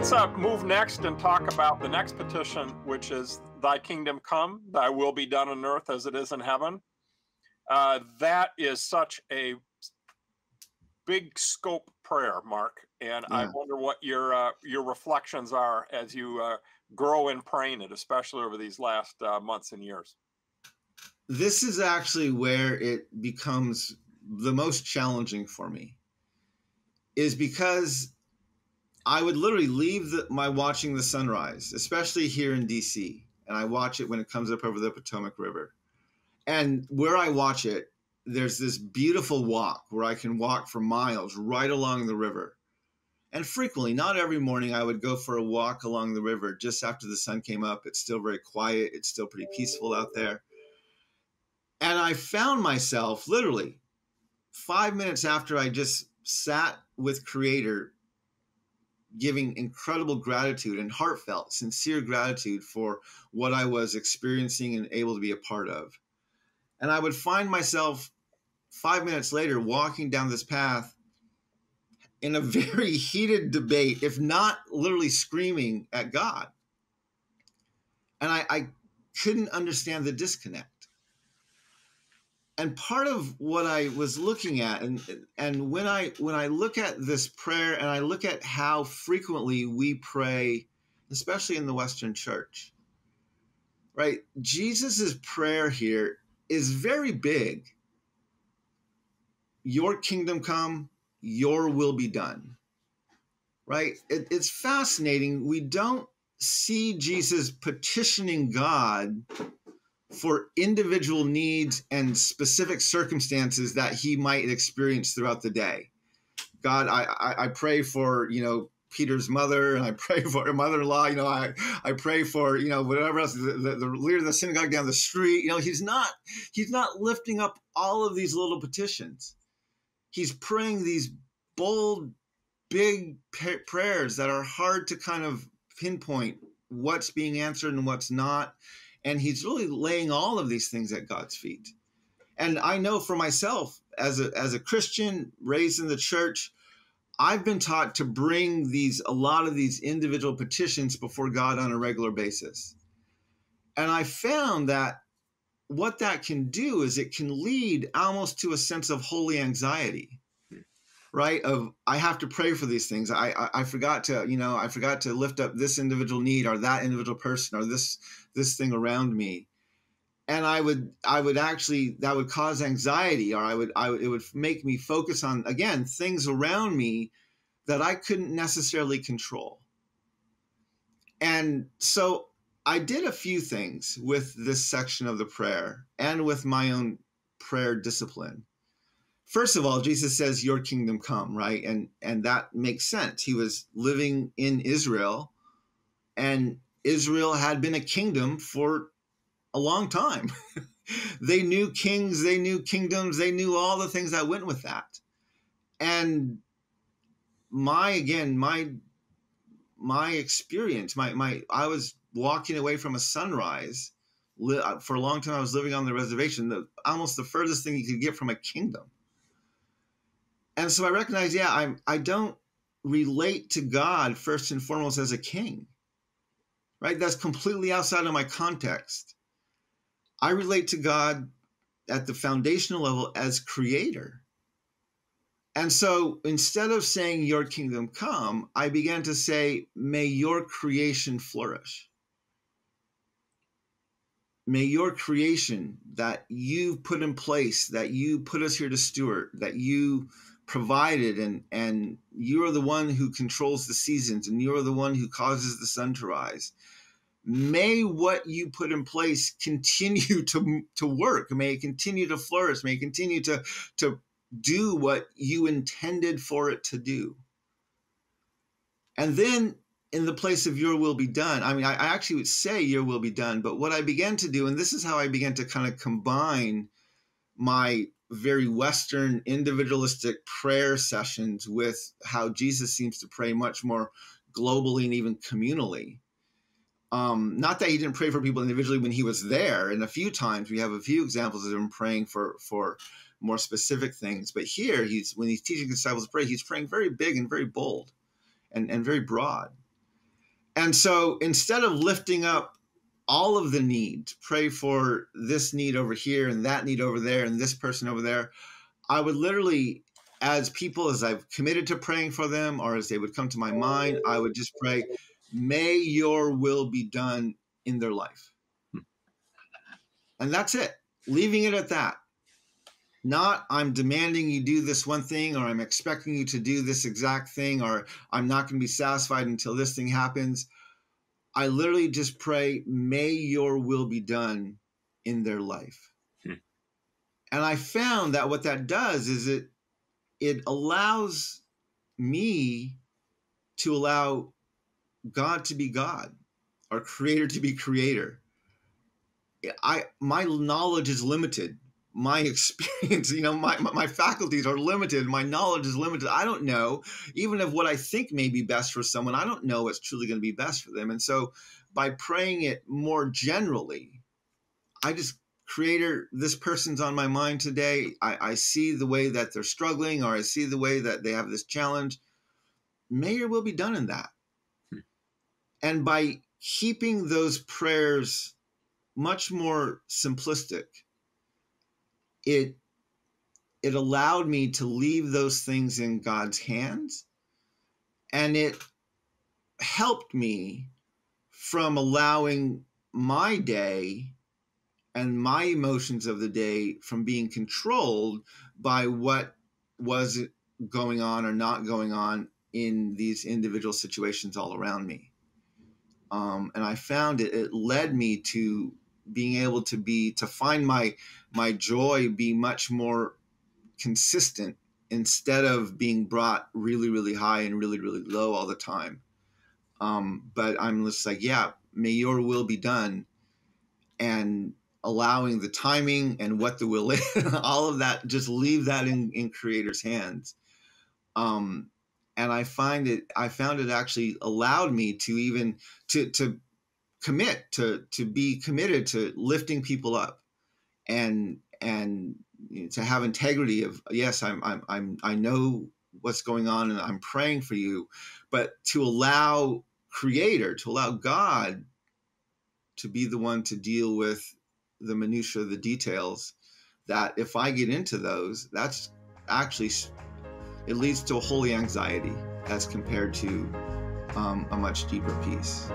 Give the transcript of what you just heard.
let's move next and talk about the next petition, which is "Thy kingdom come, Thy will be done on earth as it is in heaven." That is such a big scope prayer, Mark, and I Yeah. wonder what your reflections are as you grow in praying it, especially over these last months and years. This is actually where it becomes the most challenging for me, is because I would literally leave my watching the sunrise, especially here in DC, and I watch it when it comes up over the Potomac River. And where I watch it, there's this beautiful walk where I can walk for miles right along the river. And frequently, not every morning, I would go for a walk along the river just after the sun came up. It's still very quiet. It's still pretty peaceful out there. And I found myself literally 5 minutes after I just sat with Creator, giving incredible gratitude and heartfelt, sincere gratitude for what I was experiencing and able to be a part of. And I would find myself 5 minutes later walking down this path in a very heated debate, if not literally screaming at God. And I couldn't understand the disconnect. And part of what I was looking at, and when I look at this prayer and I look at how frequently we pray, especially in the Western Church, right? Jesus's prayer here is very big. Your kingdom come, your will be done, right? It's fascinating. We don't see Jesus petitioning God for individual needs and specific circumstances that he might experience throughout the day. God, I pray for, Peter's mother, and I pray for her mother-in-law, I pray for, whatever else, the leader of the synagogue down the street. He's not lifting up all of these little petitions. He's praying these bold, big prayers that are hard to kind of pinpoint what's being answered and what's not. And he's really laying all of these things at God's feet. And I know for myself, as a Christian raised in the church, I've been taught to bring a lot of these individual petitions before God on a regular basis. And I found that what that can do is it can lead almost to a sense of holy anxiety, right? Of, I have to pray for these things. I forgot to lift up this individual need or that individual person or this thing around me. And I would actually, that would cause anxiety, or it would make me focus on, again, things around me that I couldn't necessarily control. And so I did a few things with this section of the prayer and with my own prayer discipline. First of all, Jesus says, your kingdom come, right? And that makes sense. He was living in Israel, and Israel had been a kingdom for a long time. They knew kings, they knew kingdoms, they knew all the things that went with that. And my experience, I was walking away from a sunrise. For a long time, I was living on the reservation, almost the furthest thing you could get from a kingdom. And so I recognized, I don't relate to God first and foremost as a king, right? That's completely outside of my context. I relate to God at the foundational level as creator. And so instead of saying your kingdom come, I began to say, may your creation flourish. May your creation that you put in place, that you put us here to steward, that you provided, and you are the one who controls the seasons, and you are the one who causes the sun to rise. May what you put in place continue to work. May it continue to flourish. May it continue to do what you intended for it to do. And then in the place of your will be done, I actually would say your will be done, but what I began to do, and this is how I began to kind of combine my very Western individualistic prayer sessions with how Jesus seems to pray much more globally and even communally. Not that he didn't pray for people individually when he was there, and a few times we have a few examples of him praying for more specific things. But here, when he's teaching his disciples to pray, he's praying very big and very bold and very broad. And so instead of lifting up all of the needs, pray for this need over here and that need over there and this person over there, I would literally, as I've committed to praying for them, or as they would come to my mind, I would just pray, may your will be done in their life. And that's it, leaving it at that. Not, I'm demanding you do this one thing, or I'm expecting you to do this exact thing, or I'm not going to be satisfied until this thing happens. I literally just pray, may your will be done in their life. And I found that what that does is it allows me to allow God to be God, or creator to be creator. My knowledge is limited. My experience, my faculties are limited. My knowledge is limited. I don't know, even if what I think may be best for someone, I don't know what's truly going to be best for them. And so by praying it more generally, I just, Creator, this person's on my mind today. I see the way that they're struggling, or I see the way that they have this challenge. May your will be done in that. And by keeping those prayers much more simplistic, it allowed me to leave those things in God's hands, and it helped me from allowing my day and my emotions of the day from being controlled by what was going on or not going on in these individual situations all around me. And I found it led me to being able to find my joy be much more consistent, instead of being brought really, really high and really, really low all the time. But I'm just like, yeah, may your will be done, and allowing the timing and what the will is, all of that, just leave that in Creator's hands. And I found it actually allowed me to even to commit to be committed to lifting people up, and to have integrity of, yes, I know what's going on and I'm praying for you, but to allow Creator, to allow God to be the one to deal with the minutia, the details, that if I get into those, that's actually, it leads to a holy anxiety as compared to a much deeper peace.